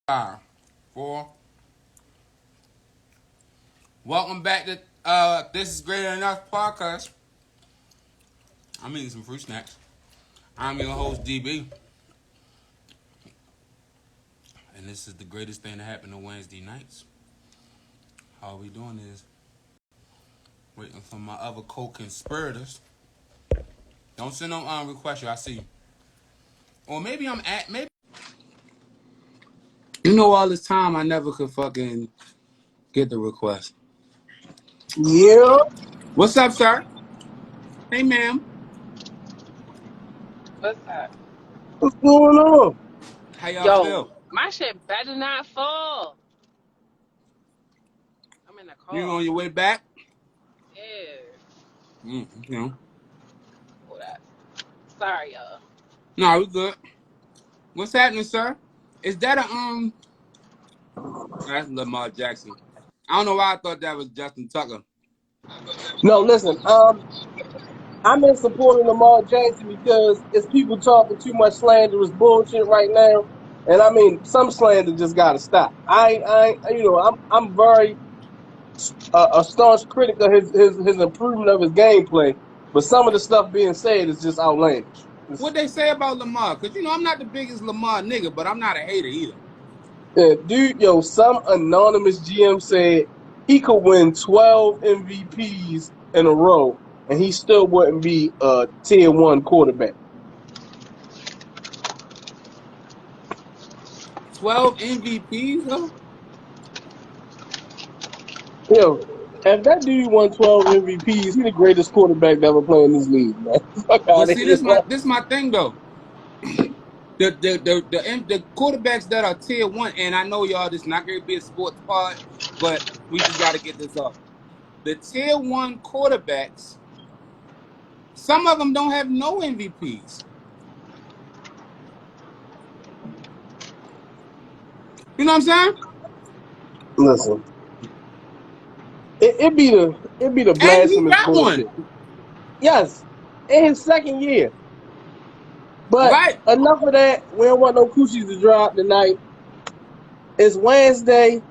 5, 4. Welcome back to This Is Greater Enough podcast. I'm eating some fruit snacks. I'm your host DB, and this is the greatest thing that happened on Wednesday nights. All we doing is waiting for my other co-conspirators. Don't send no request. I see. Or maybe I'm at maybe. You know, all this time I never could fucking get the request. Yeah, What's up, sir? Hey, ma'am. What's up? what's going on? How y'all Yo, feel? my shit better not fall. I'm in the You car. on your way back? Yeah. You know. Hold up. Sorry, y'all. No, we good. What's happening, sir? Is that that's Lamar Jackson. I don't know why I thought that was Justin Tucker. No, listen. I'm in support of Lamar Jackson because it's people talking too much slanderous bullshit right now, and I mean some slander just gotta stop. I'm very a staunch critic of his improvement of his gameplay, but some of the stuff being said is just outlandish. What they say about Lamar? Because, I'm not the biggest Lamar nigga, but I'm not a hater either. Dude, some anonymous GM said he could win 12 MVPs in a row and he still wouldn't be a tier 1 quarterback. 12 MVPs, though? If that dude won 12 MVPs, he the greatest quarterback to ever play in this league, man. Fuck But out of see, here. this my thing, though. The quarterbacks that are tier 1, and I know y'all, this not going to be a sports pod, but we just got to get this off. The tier 1 quarterbacks, some of them don't have no MVPs. You know what I'm saying? Listen, it be the And he blasphemous got one. bullshit. Yes, in his second year. But Right. enough of that. We don't want no coochies to drop tonight. It's Wednesday.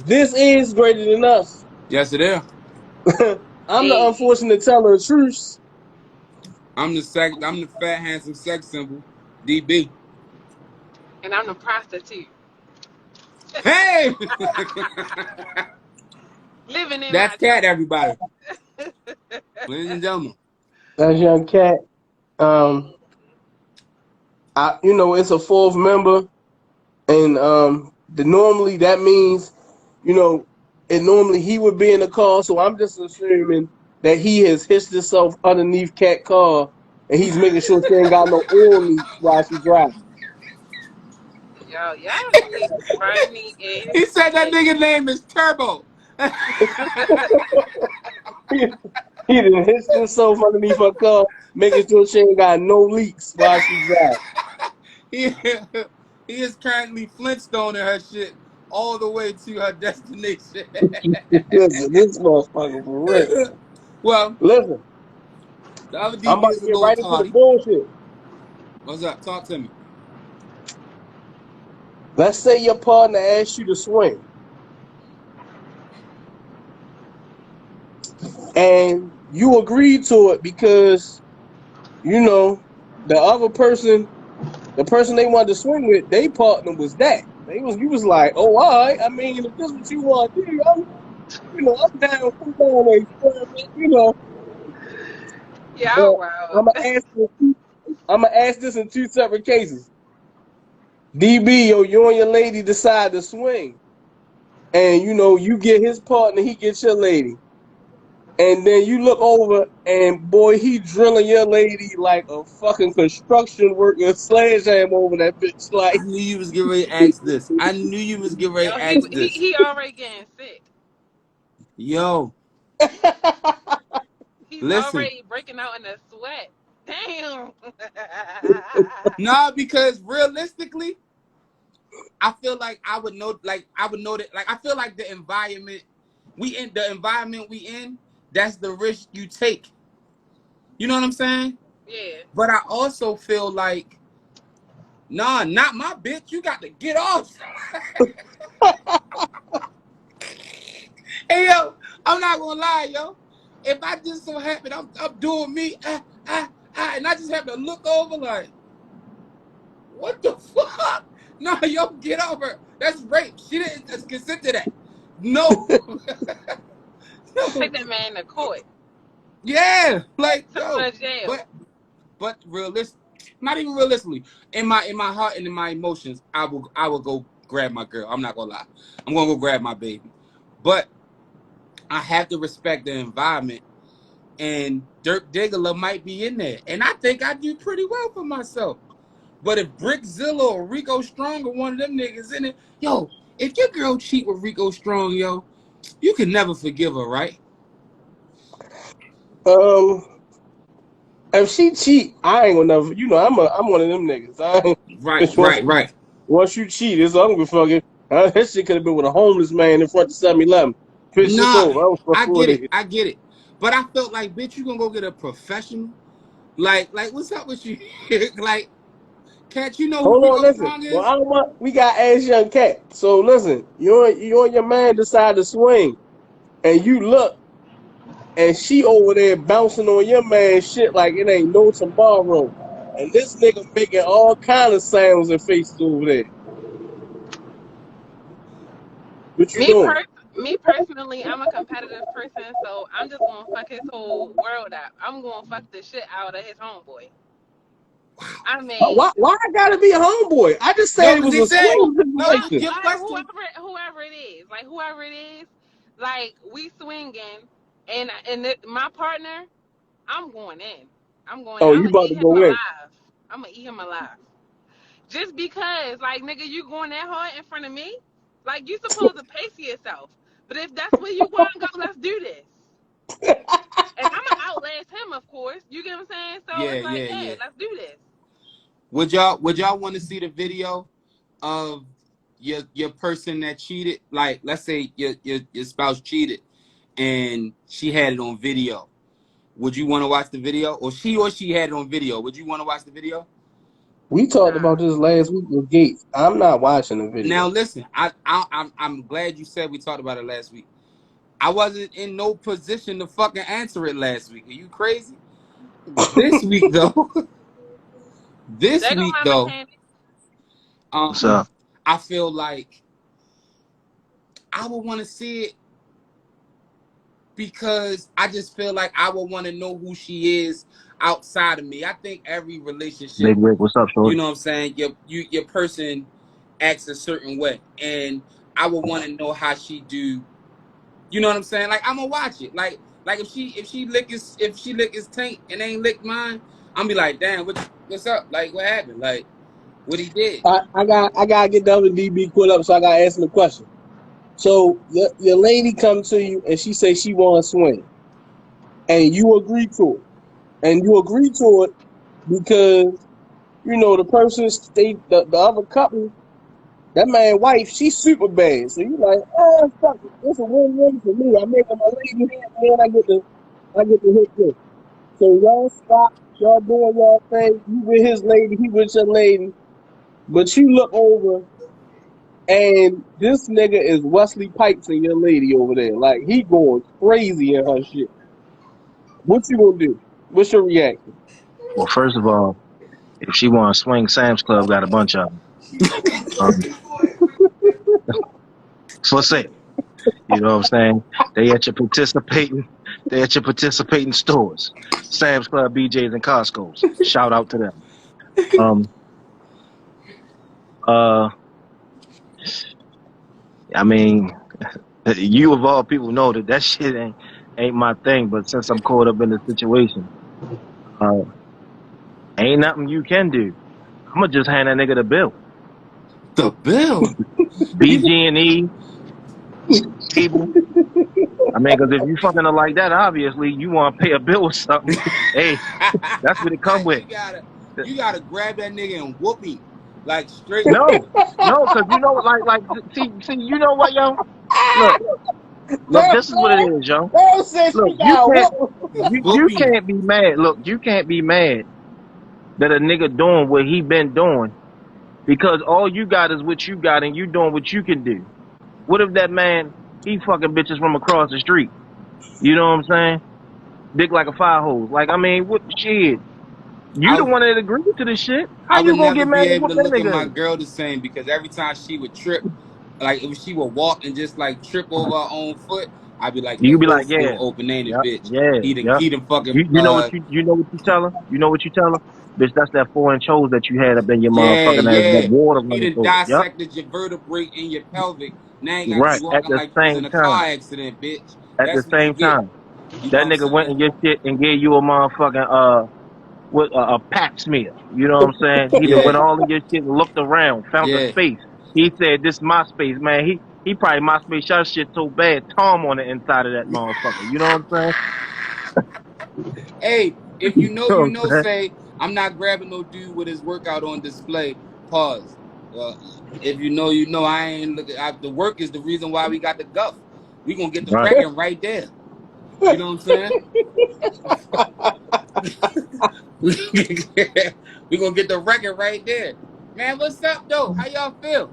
This is greater than us. Yes, it is. I'm the Hey. unfortunate teller of truths. I'm the fat, handsome sex symbol, DB. And I'm the prostitute. Hey! Living in That's my Cat, truth. everybody. Ladies and gentlemen. That's young cat. Um, it's a fourth member, and normally that means, you know, and normally he would be in the car. So I'm just assuming that he has hitched himself underneath cat car, and he's making sure she ain't got no oil leaks while she driving. Yo, y'all be funny as He said that shit. nigga name is Turbo. He done hitched himself underneath her car, making sure she ain't got no leaks while she driving. he, he is currently Flintstone in her shit all the way to her destination. Listen, this motherfucker for real. Well, Listen, the other I'm DB about to is a get little right into the tardy. bullshit. What's up? Talk to me. Let's say your partner asks you to swing, and you agreed to it because you know the other person, the person they wanted to swing with, they partner was that. You was like, oh, all right. I mean, if this is what you want to do, I'm down. I'm down to experiment. Y'all But wow. I'm gonna ask this. I'm gonna ask this in two separate cases. DB, you and your lady decide to swing, and you get his partner, he gets your lady. And then you look over, and boy, he drilling your lady like a fucking construction worker, sledgehammer over that bitch. I Like, knew you was getting ready to ask this. I knew you was getting ready Yo, to he ask he this. he already getting sick. Yo, He's listen. already breaking out in a sweat. Damn. Nah, because realistically, I feel like I would know that, like, I feel like the environment we in, that's the risk you take. You know what I'm saying? Yeah. But I also feel like Nah, not my bitch. You got to get off. Hey yo, I'm not gonna lie, yo. If I just so happen I'm doing me, and I just happen to look over like, what the fuck? No, yo, get over. That's rape. She didn't consent to that. No, Take no. that man to court. Yeah, like Took him yo, to jail. but realistic, not even realistically. In my heart and in my emotions, I will go grab my girl. I'm not gonna lie. I'm gonna go grab my baby, but I have to respect the environment. And Dirk Diggler might be in there, and I think I do pretty well for myself. But if Brickzilla or Rico Strong or one of them niggas in it, yo, if your girl cheat with Rico Strong, yo, you can never forgive her, right? Um, if she cheat, I ain't gonna never. You know, I'm one of them niggas. I ain't, Right, bitch, right, right. once you cheat, it's over. Fucking that shit could have been with a homeless man in front of 7-Eleven. Bitch, it's Nah, over. I was I fucking get with it, it. I get it. But I felt like, bitch, you gonna go get a professional? Like, what's up with you? Like, Cat, you know who Hold on, Rico listen. Strong Well, is? I don't want. We got ass young cat. So listen, you and your man decide to swing, and you look, and she over there bouncing on your man shit like it ain't no tomorrow. And this nigga making all kind of sounds and faces over there. What you Me doing? per Me personally, I'm a competitive person, so I'm just gonna fuck his whole world out. I'm gonna fuck the shit out of his homeboy. I mean, Why I gotta be a homeboy? I just Yo, said it cause was he a said, swing no, situation. your question. whoever it is, like we swinging, my partner, I'm going in. I'm going in. Oh, I'm you gonna about eat to him go in? alive. I'm gonna eat him alive. Just because, like, nigga, you going that hard in front of me, like you supposed to pace yourself. But if that's where you want to go, let's do this. And I'm gonna outlast him, of course. You get what I'm saying? So Yeah, it's like, yeah, yeah, yeah. let's do this. Would y'all want to see the video of your person that cheated? Like, let's say your spouse cheated and she had it on video. Would you want to watch the video, or she had it on video? Would you want to watch the video? We talked about Nah. this last week with Gates. I'm not watching the Now video. listen, I'm glad you said we talked about it last week. I wasn't in no position to fucking answer it last week. Are you crazy? This week though, this There go week my though, mechanic. What's up? I feel like I would want to see it because I just feel like I would want to know who she is outside of me. I think every Big relationship, Rick, what's up, you shorty? know what I'm saying, your person acts a certain way, and I would want to know how she do. You know what I'm saying? Like, I'm gonna watch it. Like if she lick his taint and ain't lick mine, I'm be like, damn, what's up? Like, what happened? Like, what he did? I gotta get the other DB quit up, so I gotta ask him a question. So your lady come to you and she say she want to swing, and you agree to it, and you agree to it because you know the person the other couple, that man wife, she's super bad. So you like, oh fuck it, it's a win-win for me. I make her my lady, and I get to hit this. So y'all stop, y'all doing y'all thing. You with his lady, he with your lady, but you look over and this nigga is Wesley Pipes and your lady over there. Like he going crazy in her shit. What you gonna do? What's your reaction? Well, first of all, if she want to swing, Sam's Club got a bunch of them. For sale. You know what I'm saying? They at your participating, they at your participating stores. Sam's Club, BJ's, and Costco's. Shout out to them. Um, uh, I mean, you of all people know that shit ain't my thing. But since I'm caught up in the situation, uh, ain't nothing you can do. I'm gonna just hand that nigga the bill. The bill. BG&E, cable. I mean, because if you fucking her like that, obviously you want to pay a bill or something. Hey, that's what it come with. you gotta grab that nigga and whoop him, like straight. No, no, because you know, see, you know what, yo? Look, look, Damn, this is what it is, yo. damn says Look, she got whoop. Whoop you him. can't be mad. Look, you can't be mad that a nigga doing what he been doing because all you got is what you got, and you doing what you can do. What if that man he fucking bitches from across the street? You know what I'm saying? Dick like a fire hose. Like I mean, what shit? You the I one that agreed to this shit. How I you would gonna never get mad be at able what to that look at my nigga? girl the same because every time she would trip, like if she would walk and just like trip over her own foot, I'd be like, yo, You be whole like, field yeah, open, ain't it, yep, bitch? yeah, yep. He done fucking You know what you know what you tell her? You know what you tell her? Bitch, that's that 4-inch hose that you had up in your yeah, motherfucking ass, that yeah. water He running done through it. Yep. dissected your vertebrae in your pelvic. Now you got you Right. At walking the like you was in same a time. car accident, bitch. At the That's what you same get. time. You know That what I'm nigga went saying? and your shit and gave you a motherfucking with a pap smear. You know what I'm saying? He done Yeah, went all of your shit and looked around, found a yeah. space. He said, "This my space, man." He probably my space shot shit so bad, Tom on the inside of that motherfucker. You know what I'm Hey, if saying? you You know know, what I'm saying? say I'm not grabbing no dude with his workout on display. Pause. Uh, if you know, you know. I ain't looking. The work is the reason why we got the guff. We gonna get the Right. wrecking right there. You know what I'm saying? We gonna get the wrecking right there, man. What's up, though? How y'all feel?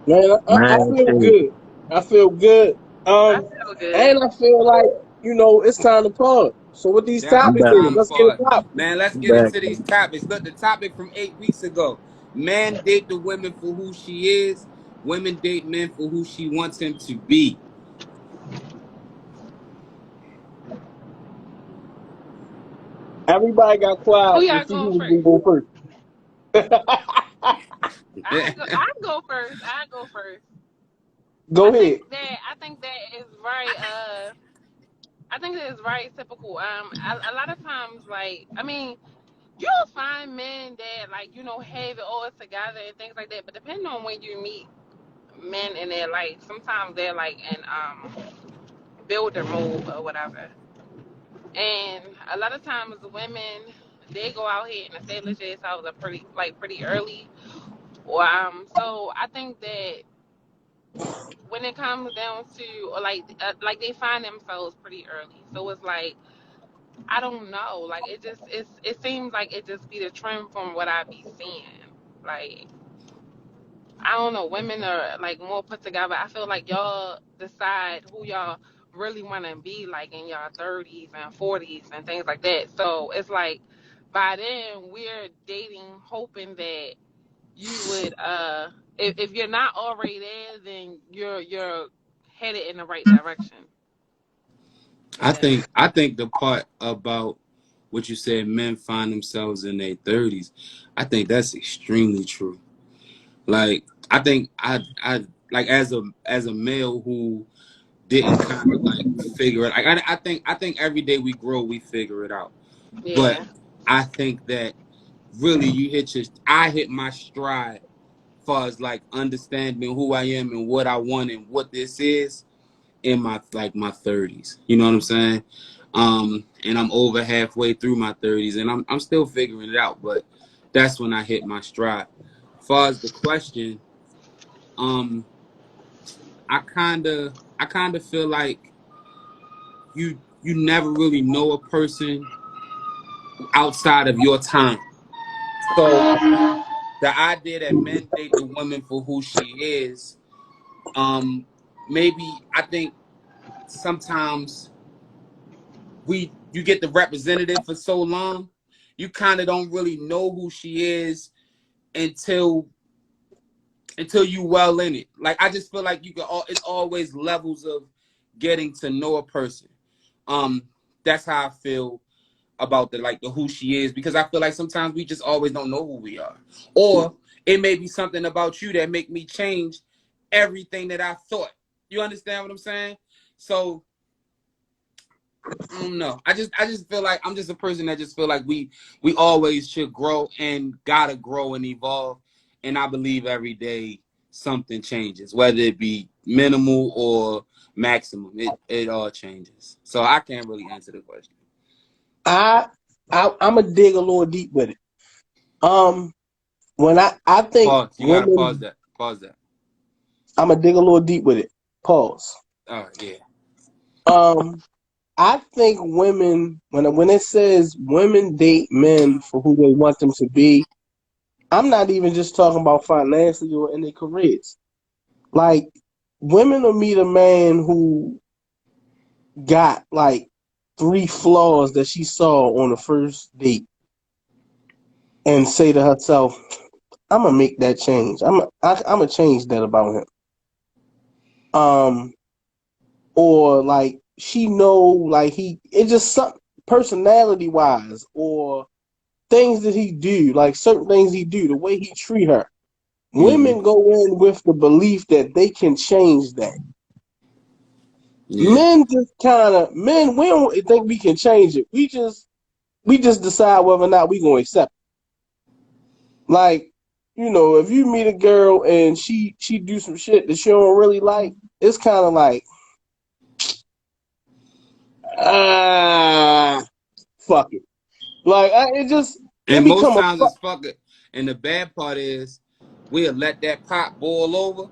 Man, I Man, feel shit. good. I feel good. I feel good. And I feel like, it's time to pause. So what these I'm Definitely topics back. is, time to let's get it pause, popping. man. Let's I'm get back. into these topics. Look, the topic from 8 weeks ago: men date the women for who she is. Women date men for who she wants him to be. Everybody got Who quiet to y'all see going who was gonna first? go first. I go first. I go first. Go ahead. I think that is very I think that is very typical. A lot of times, like, I mean, you'll find men that, like, have it all together and things like that. But depending on when you meet men in their life, sometimes they're like in builder mode or whatever. And a lot of times, the women, they go out here and establish themselves are pretty early. Or so I think that when it comes down to, or like they find themselves pretty early. So it's like, I don't know. Like it seems like it just be the trend from what I be seeing. Like, I don't know. Women are like more put together. I feel like y'all decide who y'all really want to be like in y'all 30s and 40s and things like that. So it's like by then we're dating, hoping that you would if you're not already there, then you're headed in the right direction. Yeah. I think the part about what you said, men find themselves in their 30s. I think that's extremely true. Like I think I like as a male who didn't kind of like figure it. Like I think every day we grow, we figure it out. But Yeah. I think that really I hit my stride as far as like understanding who I am and what I want and what this is in my 30s. You know what I'm saying? And I'm over halfway through my 30s and I'm still figuring it out, but that's when I hit my stride. As far as the question, um I kinda feel like you never really know a person outside of your time. So the idea that men date the woman for who she is, um, maybe I think sometimes you get the representative for so long, you kind of don't really know who she is until you well in it. Like I just feel like it's always levels of getting to know a person. Um, that's how I feel about the who she is because I feel like sometimes we just always don't know who we are, or it may be something about you that make me change everything that I thought. You understand what I'm saying? So I don't know. I just feel like I'm just a person that just feel like we always should grow and gotta grow and evolve, and I believe every day something changes, whether it be minimal or maximum. It all changes. So I can't really answer the question. I, I'm gonna dig a little deep with it. Um, when I think Pause. You gotta pause women, that. Pause that. I'm gonna dig a little deep with it. Pause. All right. Yeah. Um, I think women, when it says women date men for who they want them to be, I'm not even just talking about financially or in their careers. Like, women will meet a man who got like three flaws that she saw on the first date and say to herself, I'm gonna make that change. I'm gonna change that about him. Um, or like she know like he it just some personality wise or things that he do, like certain things he do, the way he treat her. Mm-hmm. Women go in with the belief that they can change that. Yeah. Men just kind of men. We don't think we can change it. We just decide whether or not we gonna accept it. Like, if you meet a girl and she do some shit that you don't really like, it's kind of like ah fuck it. Like it And most become a times it's fucking. And the bad part is, we'll let that pot boil over,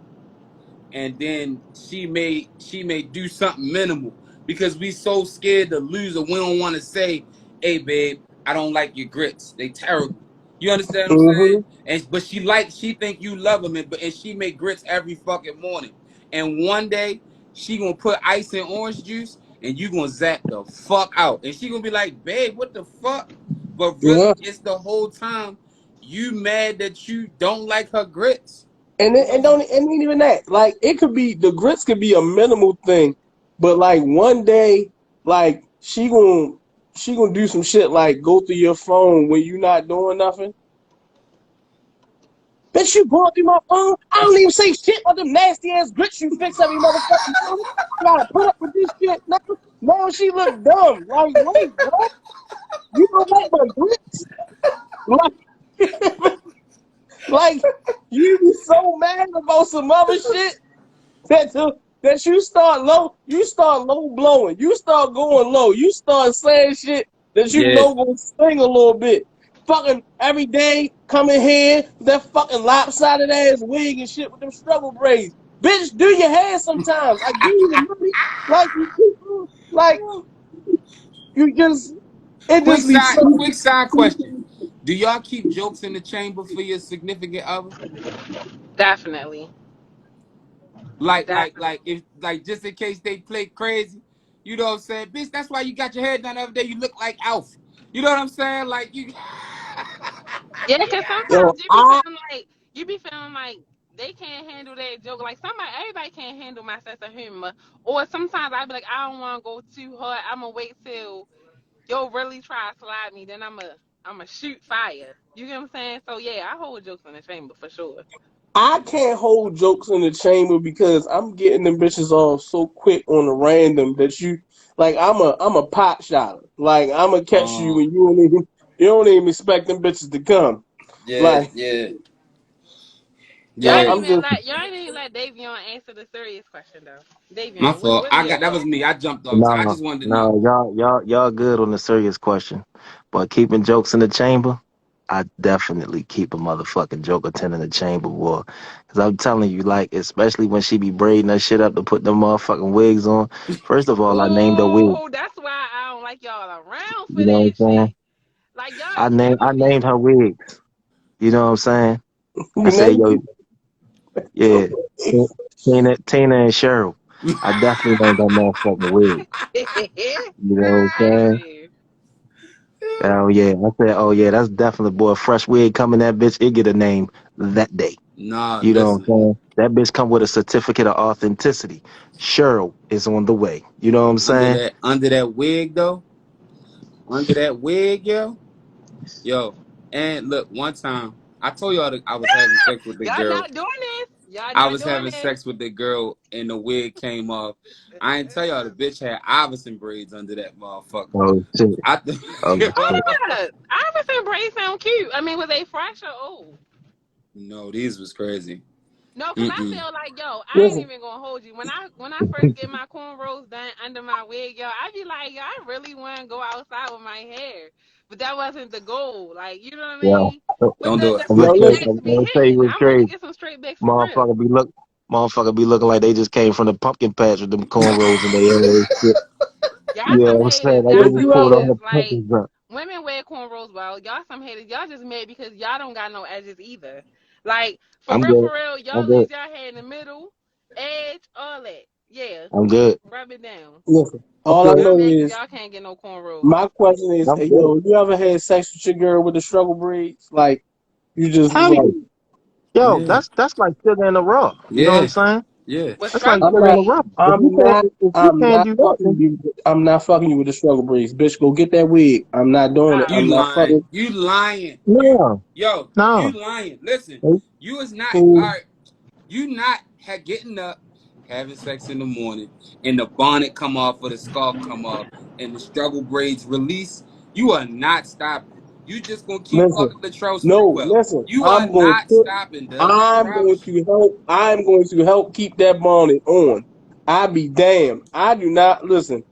and then she may do something minimal because we so scared to lose, or we don't want to say, "Hey, babe, I don't like your grits. They terrible." You understand what I'm saying? mm-hmm. And but she think you love them, and she make grits every fucking morning. And one day she gonna put ice in orange juice, and you gonna zap the fuck out. And she gonna be like, "Babe, what the fuck?" But Yeah. really, it's the whole time you mad that you don't like her grits. And You it, know and what I'm don't saying? and ain't even that. Like it could be the grits could be a minimal thing, but like one day, like she gonna do some shit like go through your phone when you not doing nothing. Bitch, you going through my phone? I don't even say shit about them nasty ass grits you fix every motherfucking morning. You gotta put up with this shit now. Now she look dumb. Like, wait, what? You don't like my grits? Like, like you be so mad about some other shit that that you start low blowing, you start going low, you start saying shit that you Yeah. know gonna sting a little bit. Fucking every day coming here with that fucking lopsided ass wig and shit with them struggle braids. Bitch, do your hair sometimes. I give you the money. Like you keep like you just it Quick just be side, so quick side question: do y'all keep jokes in the chamber for your significant other? Definitely. Like, Definitely. if like just in case they play crazy, you know what I'm saying? Bitch, that's why you got your hair done the other day. You look like Alf. You know what I'm saying? Like you. Yeah, because sometimes yo, you be feeling like they can't handle that joke. Like everybody can't handle my sense of humor. Or sometimes I be like, I don't want to go too hard. I'm gonna wait till you'll really try to slide me. Then I'm a shoot fire. You get what I'm saying? So yeah, I hold jokes in the chamber for sure. I can't hold jokes in the chamber because I'm getting them bitches off so quick on the random that you like I'm a pot shotter. Like I'm gonna catch you when you don't even expect them bitches to come. Yeah, Like yeah, Y'all yeah. ain't I'm even just let Davion answer the serious question though. My Davion, fault. what are I your got that was thoughts? me. I jumped off. I No, just wanted to know. no, y'all good on the serious question, but keeping jokes in the chamber, I definitely keep a motherfucking joke or ten in the chamber, boy. Cause I'm telling you, like, especially when she be braiding that shit up to put them motherfucking wigs on. First of all, I named her wig. Oh, that's why I don't like y'all around for You know that what I'm saying? shit. Like y'all I never named be. her wigs. You know what I'm saying? I you said, yo, know yeah, Tina and Cheryl. I definitely named that motherfucking wig. You know what I'm saying? Crazy. Oh yeah, I said, oh yeah, that's definitely boy, fresh wig coming that bitch. It get a name that day. Nah, You know what I'm listen. saying? That bitch come with a certificate of authenticity. Cheryl is on the way. You know what I'm Under saying? that under that wig though, under that wig, yo. And look, one time I told y'all that I was having sex with the Y'all girl. not doing this. Y'all I not was doing having this. sex with the girl and the wig came off. I ain't tell y'all the bitch had Iverson braids under that motherfucker. Oh shit. I Oh shit. Iverson braids sound cute. I mean, was they fresh or old? no, these was crazy. No, cause I Mm-mm. feel like I ain't listen, even gonna hold you. When I first get my cornrows done under my wig, I be like, I really want to go outside with my hair, but that wasn't the goal. Like, you know what I Yeah. mean? But Don't do it. the I'm gonna yo, straight say, listen, backs I'm be gonna say it hitting. was I want to crazy. get some straight backs for real. Motherfucker be looking like they just came from the pumpkin patch with them cornrows in their hair and shit. Y'all Yeah, some I'm saying haters. like Y'all they if just some you pulled ever all haters. the Like pumpkins up. women wear cornrows. Well, y'all some haters. Y'all just mad because y'all don't got no edges either. Like I'm good. for real, I'm y'all good. lose y'all hair in the middle, edge, all that. Yeah, I'm good. rub it down. Listen, all I Okay. Y'all know mad because is y'all can't get no cornrows. my question is, I'm hey, good. yo, you ever had sex with your girl with the struggle braids? Like you just was Hell like, yeah. Yo, Yeah. that's like sugar in the raw. You know what I'm Yeah. saying? Yeah. With That's like struggle I'm sugar in not, the braids. raw. If you I'm can't not do that, fucking then you. I'm not fucking you with the struggle braids, bitch. Go get that wig. I'm not doing it. Oh, You I'm not lying. fucking. You lying. no, You no. lying. Listen, you is not all Cool. right. You not getting up, having sex in the morning, and the bonnet come off or the scarf come off, and the struggle braids release. You are not stopping. You just gonna keep Listen, fucking Latrell no, Sprewell. listen. You are not stopping, Dub. I I'm going promise you. to help. I'm going to help keep that bonnet on. I be damned. I do not listen.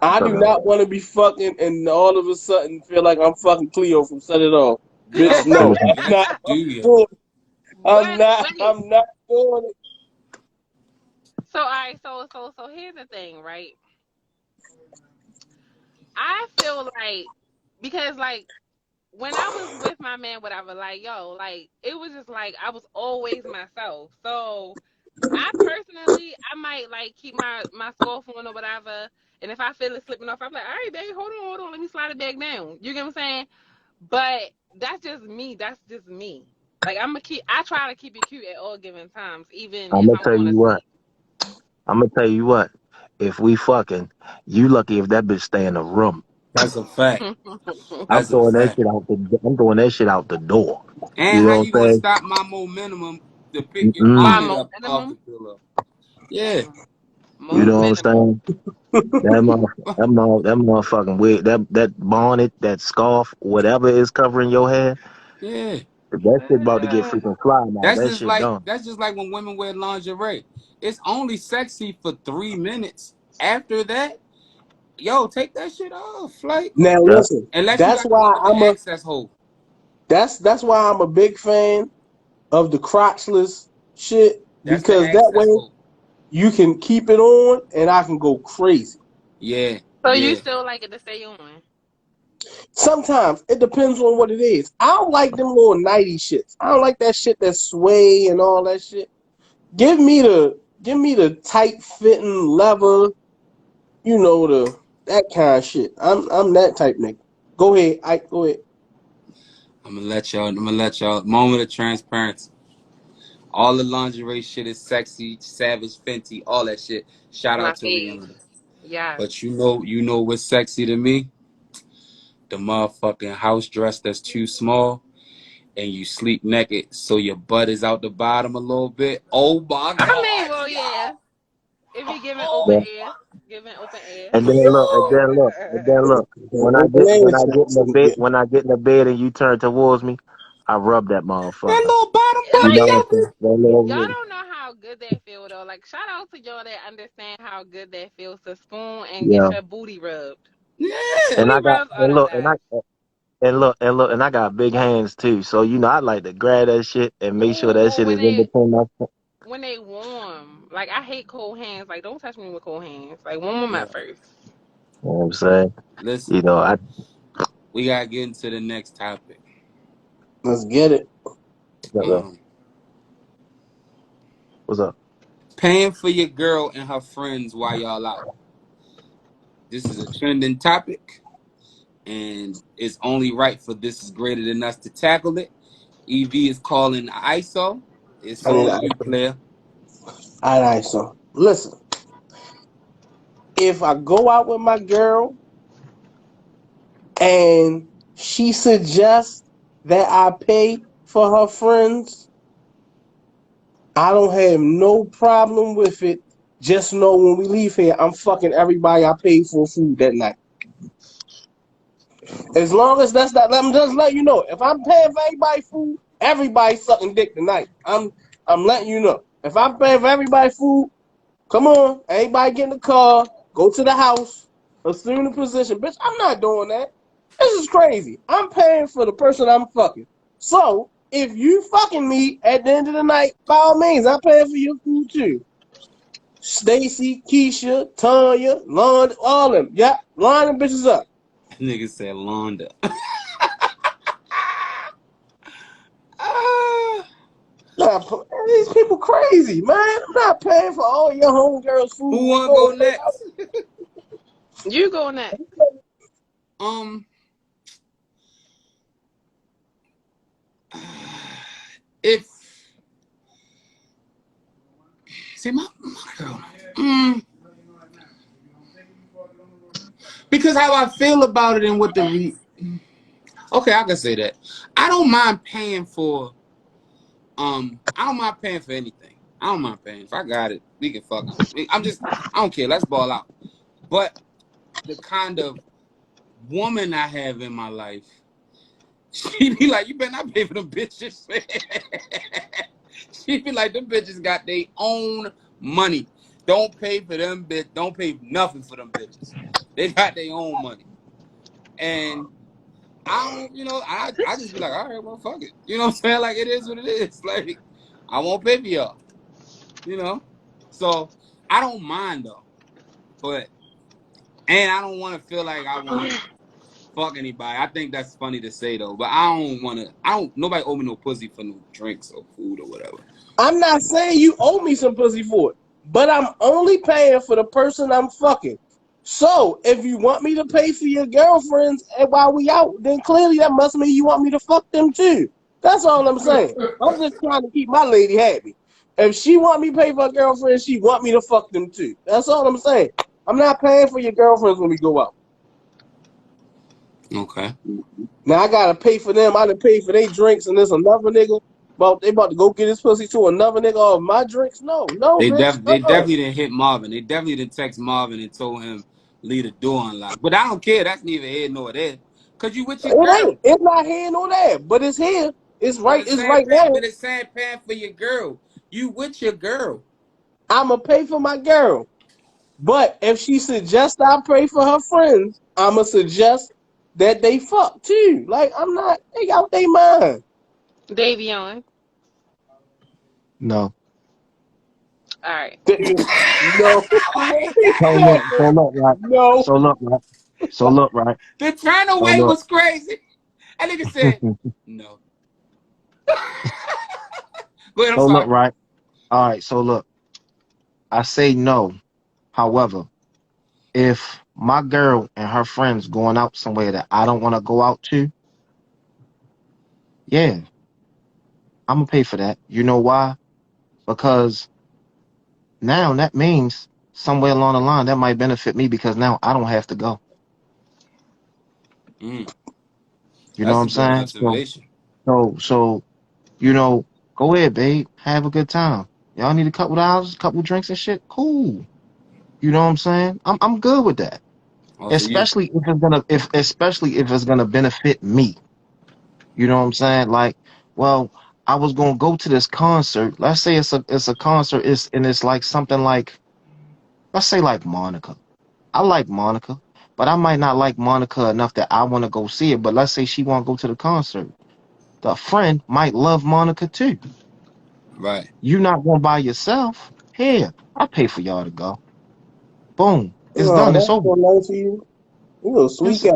I do not want to be fucking and all of a sudden feel like I'm fucking Cleo from Set It Off. Bitch, Yo, no, I'm not yes, you do, yo. doing. I'm but not. wait. I'm not doing it. So all right. So here's the thing, right? I feel like because like when I was with my man, whatever, like yo, like it was just like I was always myself. So I personally, I might like keep my scarf on or whatever, and if I feel it slipping off, I'm like, all right, babe, hold on, let me slide it back down. You get what I'm saying? But that's just me. That's just me. Like I try to keep it cute at all given times, even I'm if gonna I'm tell going you to what. sleep. I'm gonna tell you what. If we fucking, you lucky if that bitch stay in the room. That's a fact. I'm That's a throwing that fact. shit out the. I'm throwing that shit out the door. And You how know you what gonna I'm stop my momentum to pick saying? your My bonnet mo up off the minimum. pillow? Yeah. You Mo know what I'm minimum. saying? That motherfucking wig, that bonnet, that scarf, whatever is covering your head, Yeah. that shit about to get freaking fly now. That shit done. That's just like when women wear lingerie. It's only sexy for 3 minutes. After that, yo, take that shit off. Like Now Yeah. listen. unless you That's got the why motherfucking I'm a. access hole. That's why I'm a big fan of the crotchless shit That's the because that access way hole. you can keep it on and I can go crazy. Yeah, So you yeah. still like it to stay on? Sometimes it depends on what it is. I don't like them little nighty shits. I don't like that shit that sway and all that shit. Give me the tight fitting leather, that kind of shit. I'm that type nigga. Go ahead, Ike, go ahead. I'm gonna let y'all moment of transparency. All the lingerie shit is sexy, savage, Fenty, all that shit. Shout My out to fave. Rihanna. Yes. But you know what's sexy to me? The motherfucking house dress that's too small and you sleep naked so your butt is out the bottom a little bit. Oh my I mean, god, well, yo! yeah. If you giving open Oh, Yeah. air, giving open air. And then look, and yo! then look, and then look. Open air checks. When I get in the bed and you turn towards me, I rub that That motherfucker. little bottom You button, Like, know what yo! I'm saying? That little, y'all don't know how good that feel though. Like, shout out to y'all that understand how good that feels to spoon and get yeah. your booty rubbed. Yeah. And Booty I got rubs are and the look, best. and I got big hands too. So I like to grab that shit and make sure that Or shit is in between my. when they warm. Like, I hate cold hands. Like, don't touch me with cold hands. Like, warm them up Yo, first. You know what I'm saying? listen, You know, I we gotta get into the next topic. Let's get it. Um, what's up? paying for your girl and her friends while y'all out. This is a trending topic, and it's only right for This Is Greater Than Us to tackle it. EV is calling ISO. It's I need on an you, iPhone. player. All right, so listen. If I go out with my girl and she suggests that I pay for her friends, I don't have no problem with it. Just know when we leave here, I'm fucking everybody I paid for food that night. As long as that's not, let me just let you know. If I'm paying for everybody food, everybody sucking dick tonight. I'm letting you know. If I'm paying for everybody food, come on, everybody get in the car, go to the house, assume the position. Bitch, I'm not doing that. This is crazy. I'm paying for the person I'm fucking. So if you fucking me at the end of the night, by all means, I'm paying for your food too. Stacy, Keisha, Tanya, Lon, all of them. Yeah, line them bitches up. Nigga said Londa. These people crazy, man. I'm not paying for all your homegirls' food. Who We wanna go go hang next? You go next. Um, if see my girl, because how I feel about it and what okay, I can say that I don't mind paying for I don't mind paying for anything. I don't mind paying. If I got it, we can fuck it. I don't care. Let's ball out. But the kind of woman I have in my life, she be like, you better not pay for them bitches. She be like, them bitches got their own money. Don't pay for them bitch. Don't pay nothing for them bitches. They got their own money. And I don't, I just be like, all right, well, fuck it. You know what I'm saying? Like, it is what it is. Like, I won't pay for y'all. You know? So, I don't mind, though. And I don't want to feel like I want to fuck anybody. I think that's funny to say, though. But nobody owe me no pussy for no drinks or food or whatever. I'm not saying you owe me some pussy for it, but I'm only paying for the person I'm fucking. So if you want me to pay for your girlfriends and while we out, then clearly that must mean you want me to fuck them too. That's all I'm saying. I'm just trying to keep my lady happy. If she want me to pay for her girlfriend, she want me to fuck them too. That's all I'm saying. I'm not paying for your girlfriends when we go out. Okay. Now I gotta pay for them. I done pay for their drinks, and there's another nigga. They about to go get his pussy to another nigga off my drinks. No, bitch. They definitely didn't hit Marvin. They definitely didn't text Marvin and told him leave the door unlocked. But I don't care. That's neither here nor there. Cause you with your It ain't. girl. It's not here nor there, but it's here. It's right. It's right now. But it's saying paying for your girl. You with your girl. I'ma pay for my girl. But if she suggests I pay for her friends, I'ma suggest that they fuck too. Like I'm not. They out they mind. Davion. No. All right. No. He So said look, so look, right. no. So look, right. So look, right. The turn So away look. was crazy. And nigga said, no. Go ahead, I'm So look, sorry. right. All right. So look, I say no. However, if my girl and her friends going out somewhere that I don't want to go out to, yeah, I'm gonna pay for that. You know why? Because now that means somewhere along the line that might benefit me because now I don't have to go. Mm, You know what that's a I'm good saying? observation. So you know, go ahead, babe, have a good time. Y'all need a couple of hours, a couple of drinks and shit. Cool. You know what I'm saying? I'm good with that. Also, you. Especially if it's gonna benefit me. You know what I'm saying? Like, well, I was gonna go to this concert. Let's say it's a concert. It's like something like, let's say like Monica. I like Monica, but I might not like Monica enough that I want to go see it. But let's say she want to go to the concert. The friend might love Monica too. Right. You not going by yourself. Here, I pay for y'all to go. Boom. It's Oh, done. It's that's over. so nice of you. You a sweet It's, guy.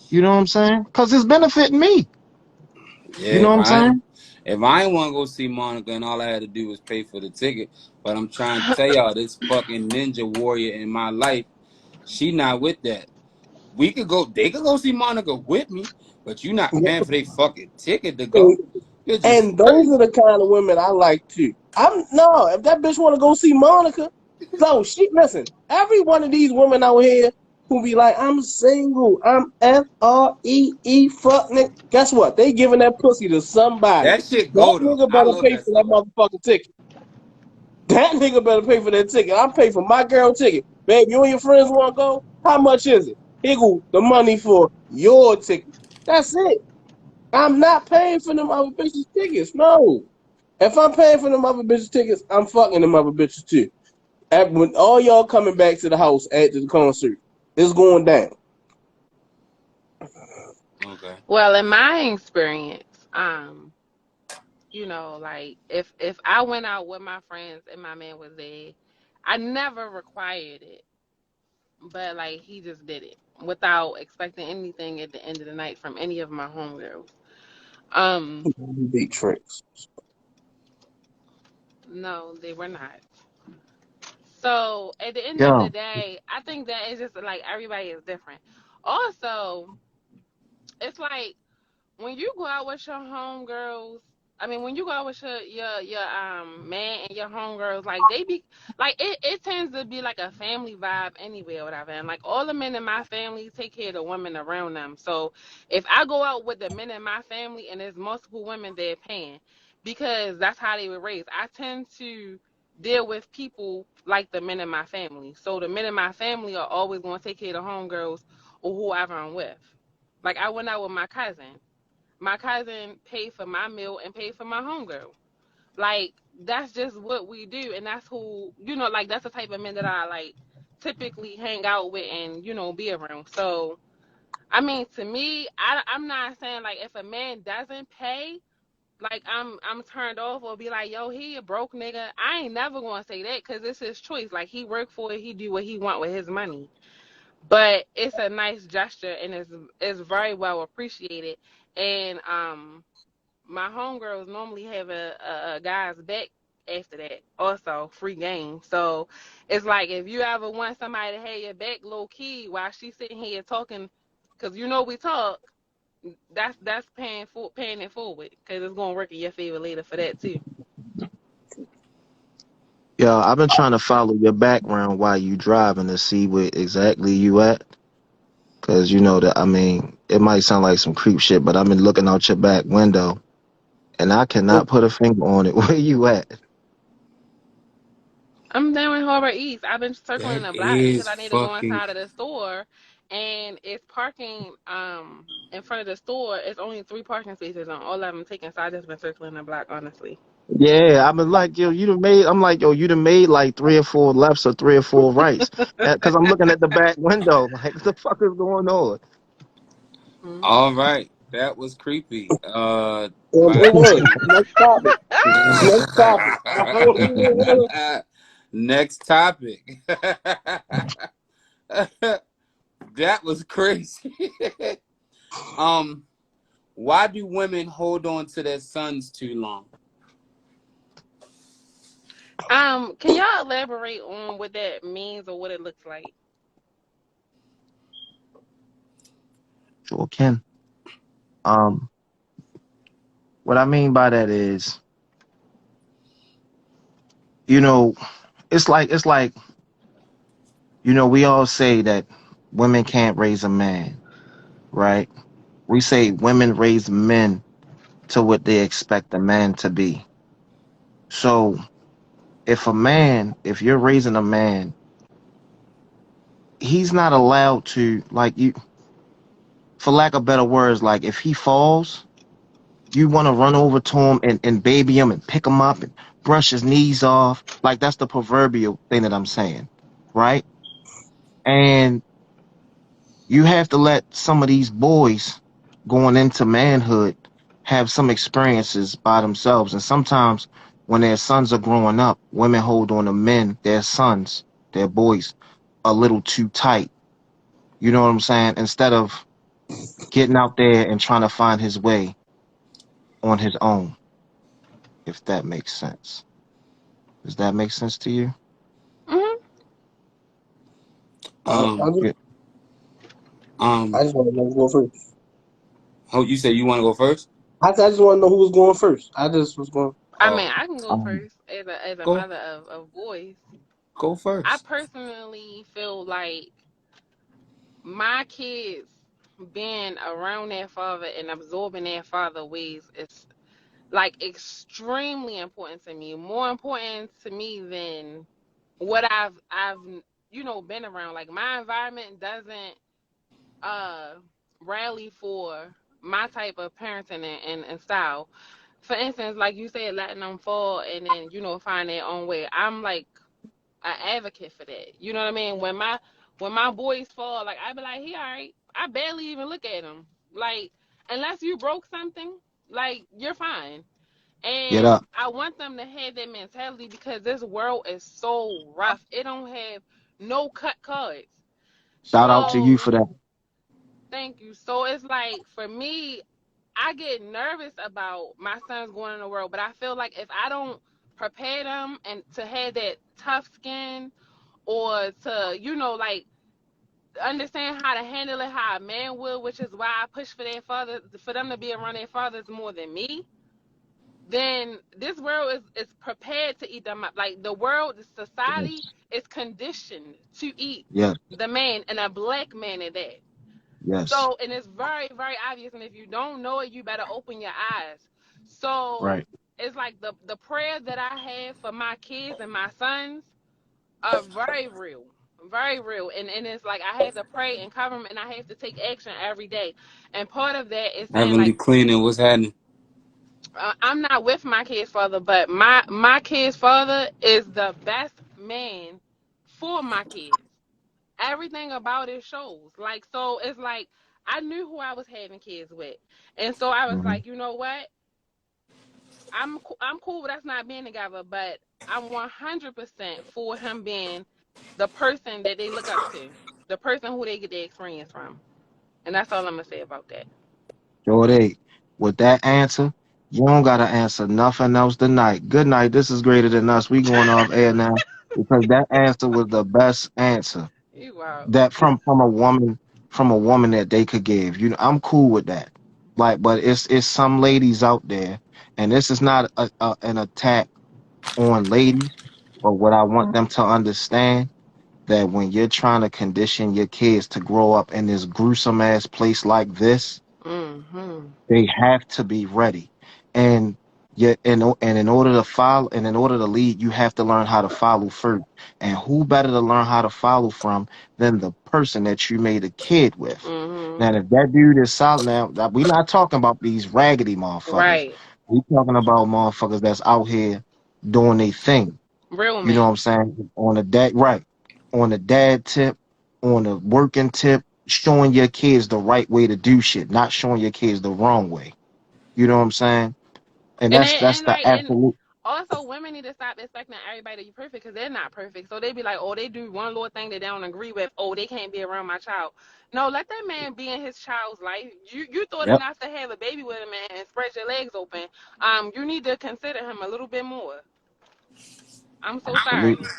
you know what I'm saying? Cause it's benefiting me. Yeah, You know what I'm saying? if I ain't want to go see Monica and all I had to do was pay for the ticket, but I'm trying to tell y'all this fucking ninja warrior in my life, she not with that. They could go see Monica with me, but you not paying for their fucking ticket to go. You're just And those are crazy. the kind of women I like too. I'm no, if that bitch want to go see Monica, no, she listen. Every one of these women out here who be like, I'm single, I'm FREE, fuck nigga. Guess what? They giving that pussy to somebody. That shit That go though. nigga I better love pay that for that stuff. motherfucking ticket. That nigga better pay for that ticket. I'm paying for my girl ticket. Babe, you and your friends want to go? How much is it? Here go the money for your ticket. That's it. I'm not paying for them other bitches' tickets. No. If I'm paying for them other bitches' tickets, I'm fucking them other bitches too. When all y'all coming back to the house after the concert, it's going down. Okay. Well, in my experience, like if I went out with my friends and my man was there, I never required it, but like he just did it without expecting anything at the end of the night from any of my homegirls. Um, Big tricks. No, they were not. So at the end of Yeah. the day, I think that it's just like everybody is different. Also, it's like when you go out with your homegirls, I mean, when you go out with your man and your homegirls, like they be like it tends to be like a family vibe anyway or whatever. And like all the men in my family take care of the women around them. So if I go out with the men in my family and there's multiple women, they're paying because that's how they were raised. I tend to deal with people like the men in my family. So the men in my family are always going to take care of the homegirls or whoever I'm with. Like I went out with my cousin. My cousin paid for my meal and paid for my homegirl. Like that's just what we do, and that's who like that's the type of men that I like typically hang out with and be around. So I mean, to me, I'm not saying like if a man doesn't pay, like I'm turned off or be like, yo, he a broke nigga. I ain't never gonna say that because it's his choice. Like he worked for it, he do what he want with his money. But it's a nice gesture and it's very well appreciated. And my homegirls normally have a guy's back after that. Also, free game. So it's like if you ever want somebody to have your back low key while she's sitting here talking, because we talk, that's paying it forward because it's gonna work in your favor later for that too. Yeah, I've been trying to follow your background while you driving to see where exactly you at. Cause you know that, I mean, it might sound like some creep shit, but I've been looking out your back window and I cannot put a finger on it. Where you at? I'm down in Harbor East. I've been circling That the block because is I need to go fucking. inside of the store, and it's parking in front of the store. It's only three parking spaces, and all of them taken. So I just been circling the block, honestly. Yeah, I've been like, yo, you done made, I'm like, yo, you done made like three or four lefts or three or four rights. Cause I'm looking at the back window. Like, what the fuck is going on? Hmm. All right, that was creepy. It My was. Next topic. Next topic. next topic. That was crazy. um, why do women hold on to their sons too long? Can y'all elaborate on what that means or what it looks like? Sure can. Um, what I mean by that is, you know, it's like, we all say that women can't raise a man, right? We say women raise men to what they expect a man to be. So if you're raising a man, he's not allowed to, like, you, for lack of better words, like if he falls, you want to run over to him and baby him and pick him up and brush his knees off. Like that's the proverbial thing that I'm saying, right? And you have to let some of these boys going into manhood have some experiences by themselves. And sometimes when their sons are growing up, women hold on to men, their sons, their boys, a little too tight. You know what I'm saying? Instead of getting out there and trying to find his way on his own, if that makes sense. Does that make sense to you? Hmm. I Um, just, Yeah. I um, just want to know who's going first. oh, you say you want to go first? I just want to know who was going first. I just was going. I mean, Oh, I can go Um, first as a go, mother of boys. go I first. personally feel like my kids being around their father and absorbing their father ways is like extremely important to me. More important to me than what I've been around. Like my environment doesn't uh rally for my type of parenting and style. For instance, like you said, letting them fall and then find their own way. I'm like an advocate for that. You know what I mean? When my boys fall, like I be like, he all right. I barely even look at him. Like unless you broke something, like you're fine. get And up. I want them to have that mentality because this world is so rough. It don't have no cut cards. Shout out to you So for that. thank you. So it's like for me, I get nervous about my sons going in the world, but I feel like if I don't prepare them and to have that tough skin, or to, like, understand how to handle it how a man would, which is why I push for their father, for them to be around their fathers more than me, then this world is prepared to eat them up. Like, the world, the society Yes. is conditioned to eat Yes. the man, and a black man at that. Yes. So, and it's very, very obvious. And if you don't know it, you better open your eyes. So Right. it's like the prayer that I have for my kids and my sons are very real. Very real. And it's like I have to pray and cover them, and I have to take action every day. And part of that is saying, Heavenly like, cleaning, what's happening? I'm not with my kid's father, but my kid's father is the best man for my kids. Everything about it shows. Like, so it's like I knew who I was having kids with, and so I was Hmm. like, you know what? I'm cool with us not being together, but I'm 100% for him being the person that they look up to, the person who they get their experience from, and that's all I'm gonna say about that. Jordy, with that answer, you don't gotta answer nothing else tonight. Good night. This is greater than us. We going off air now because that answer was the best answer You out. that from a woman that they could give. You know, I'm cool with that. Like, but it's some ladies out there, and this is not an attack on ladies, but what I want them to understand that when you're trying to condition your kids to grow up in this gruesome ass place like this, Mm-hmm. they have to be ready. And and in order to follow and in order to lead, you have to learn how to follow first. And who better to learn how to follow from than the person that you made a kid with? Mm-hmm. Now, if that dude is solid, now we're not talking about these raggedy motherfuckers. Right. We talking about motherfuckers that's out here doing their thing. Real You know man. what I'm saying? On the dad, right? On the dad tip, on the working tip, showing your kids the right way to do shit, not showing your kids the wrong way. You know what I'm saying? And And that's and the like, and absolute. also, women need to stop expecting everybody to be perfect, because they're not perfect. So they be like, oh, they do one little thing that they don't agree with. Oh, they can't be around my child. No, let that man be in his child's life. You thought Yep, enough to have a baby with him and spread your legs open. You need to consider him a little bit more. I'm so sorry. absolutely,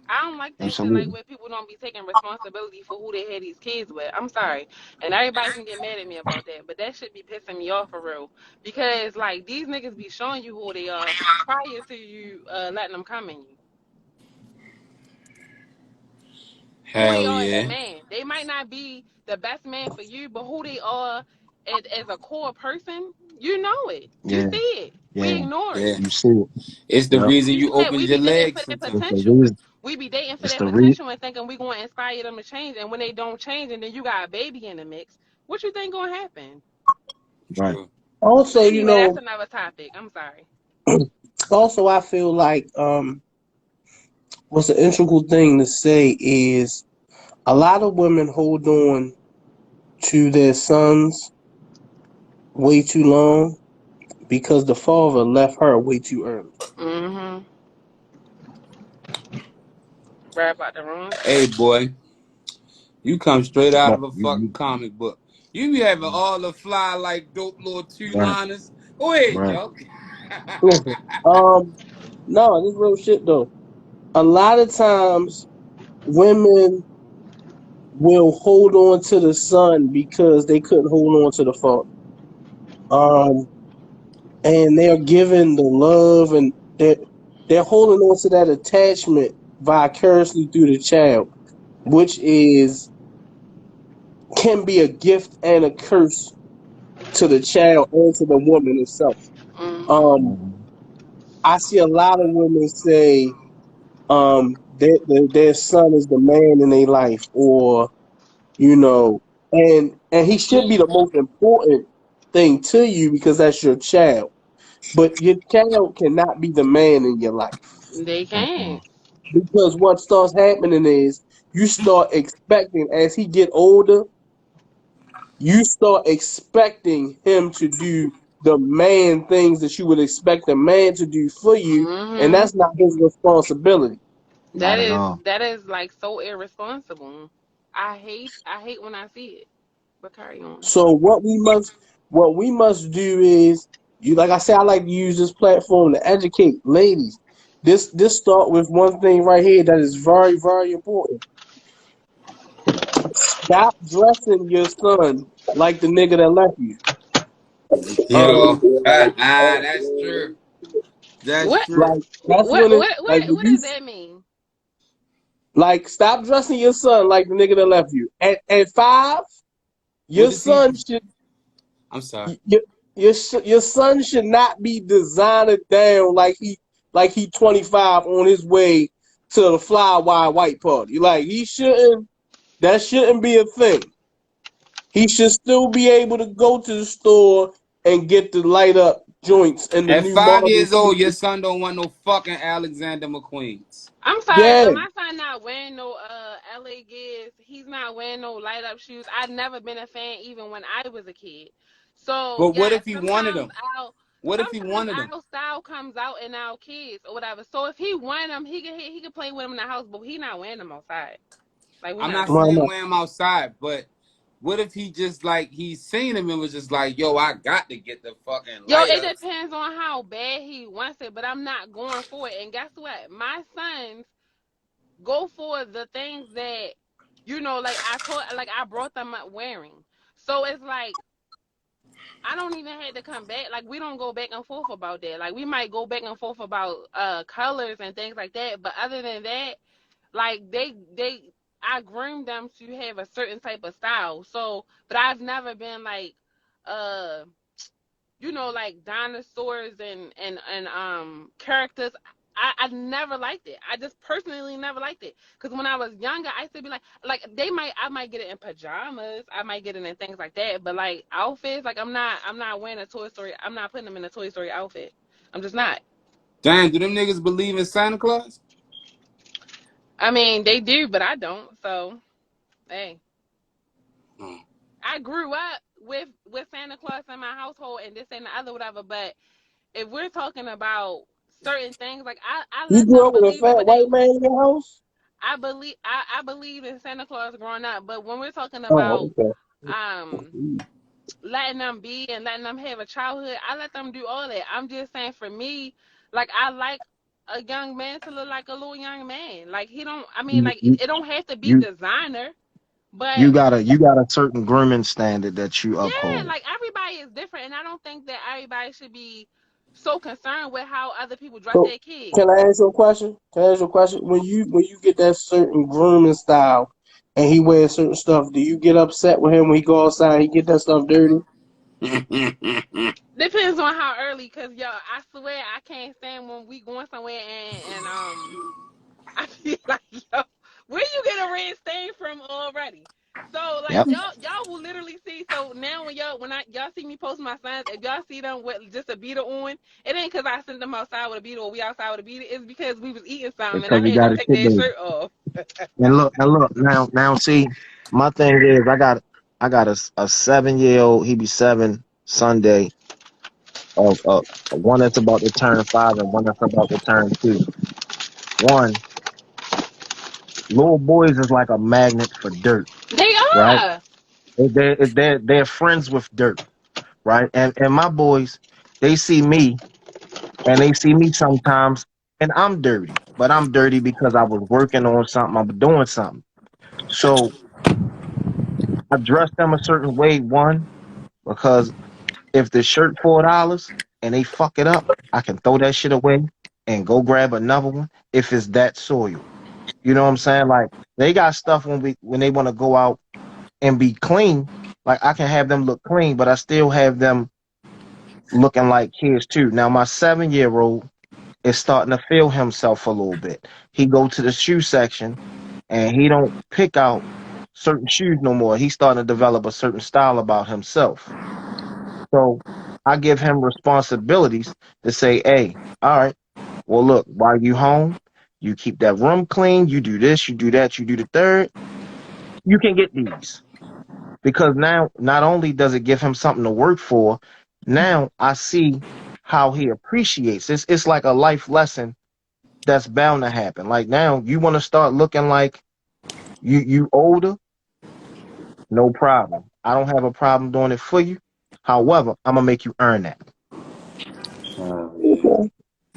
I don't like that shit, like absolutely. where people don't be taking responsibility for who they had these kids with. I'm sorry. And everybody can get mad at me about that, but that should be pissing me off for real. Because, like, these niggas be showing you who they are prior to you letting them come in you. Who they Hell are as a yeah. man. They might not be the best man for you, but who they are as a core person, you know it. You Yeah, see it. We yeah. ignore it. Yeah. You see it. It's the Yep. reason We you be that opened we your be dating legs for their sometimes. It's the potential. reason. We be dating for It's their the reason. potential and thinking we gonna inspire them to change. And when they don't change, and then you got a baby in the mix, what you think gonna happen? Right. True. Also, But anyway, that's another topic. I'm sorry. also I feel like what's an integral thing to say is a lot of women hold on to their sons way too long because the father left her way too early. Mm-hmm. Right about the wrong Hey shit. boy, you come straight out But of a fucking comic book. You be having all the fly like dope little two right, liners. Go ahead, right. yo. Listen, no, this real shit though. A lot of times women will hold on to the son because they couldn't hold on to the father. Um, and they're giving the love and they're holding on to that attachment vicariously through the child, which is can be a gift and a curse to the child and to the woman herself. Mm-hmm. Um, Mhm. I see a lot of women say their son is the man in their life, or you know, and he should be the most important thing to you because that's your child. But your child cannot be the man in your life They Mm-mm. can't. because what starts happening is you start expecting as he get older, you start expecting him to do the man things that you would expect a man to do for you, and Mm-hmm. that's not his responsibility. That Not at is all. that is like so irresponsible. I hate when I see it. But carry on. So what we must do is You like I said, I like to use this platform to educate ladies. This start with one thing right here that is very, very important. Stop dressing your son like the nigga that left you. Yo, that's true. That's What true. Like that's when it like if what you does that mean? like stop dressing your son like the nigga that left you. At 5, your What if he? son should I'm sorry. your son should not be designer down like he 25 on his way to the fly wide white party. Like he shouldn't. That shouldn't be a thing. He should still be able to go to the store and get the light up joints and the At new 5 years old, your models. son don't want no fucking Alexander McQueen's. I'm sorry, Yeah, but my son not wearing no LA Gears. He's not wearing no light up shoes. I've never been a fan even when I was a kid. So But what yeah, if he wanted them? What if he sometimes wanted them? our style comes out in our kids or whatever. So if he want them, he can play with them in the house, but he not wearing them outside. Like we're I'm not not doing why that. saying not? wear him outside, but what if he just like he seen him and was just like, yo, I got to get the fucking Yo, light it ups. depends on how bad he wants it, but I'm not going for it. And guess what? My sons go for the things that like I brought them up wearing. So it's like I don't even have to come back. Like we don't go back and forth about that. Like we might go back and forth about colors and things like that, but other than that, like they I groomed them to have a certain type of style. So, but I've never been like uh like dinosaurs and characters. I never liked it. I just personally never liked it. Cause when I was younger, I used to be like I might get it in pajamas, I might get it in things like that. But like outfits, like I'm not wearing a Toy Story. I'm not putting them in a Toy Story outfit. I'm just not. Damn, do them niggas believe in Santa Claus? I mean, they do, but I don't. So hey, Hmm. I grew up with Santa Claus in my household and this and the other whatever. But if we're talking about certain things, like I You let grew them up with a believe in fat what they white man in your house? I believe in Santa Claus growing up, but when we're talking Oh, about okay. um letting them be and letting them have a childhood, I let them do all that. I'm just saying for me, like I like a young man to look like a little young man. Like he don't I mean You like you it don't have to be you designer, but you got a certain grooming standard that you yeah, uphold. like everybody is different and I don't think that everybody should be so concerned with how other people dress So their kids. can I ask you a question? Can I ask you a question? When you get that certain grooming style and he wears certain stuff, do you get upset with him when he go outside and he get that stuff dirty? Depends on how early, cause yo, I swear I can't stand when we going somewhere and I feel like yo, where you get a red stain from already? So like Yep. y'all will literally see. So now y'all see me post my signs, if y'all see them with just a beater on, it ain't cause I sent them outside with a beater or we outside with a beater. It's because we was eating something and Because I you had got them a take kid their baby. shirt off. And look, now see, my thing is I got a 7 year old, he be 7 Sunday, one that's about to turn 5 and one that's about to turn 2. One, little boys is like a magnet for dirt, They right? are. They're friends with dirt, right? And my boys, they see me and they see me sometimes and I'm dirty, but I'm dirty because I was working on something, I'm doing something. So I dress them a certain way, one, because if the shirt $4 and they fuck it up, I can throw that shit away and go grab another one if it's that soiled. You know what I'm saying? Like they got stuff when they want to go out and be clean. Like I can have them look clean, but I still have them looking like kids too. Now my 7 year old is starting to feel himself a little bit. He go to the shoe section and he don't pick out certain shoes no more. He's starting to develop a certain style about himself. So I give him responsibilities to say, hey, all right, well, look, while you home, you keep that room clean, you do this, you do that, you do the third, you can get these. Because now, not only does it give him something to work for, now I see how he appreciates. It's like a life lesson that's bound to happen. Like now, you want to start looking like you older, no problem. I don't have a problem doing it for you. However, I'm gonna make you earn that.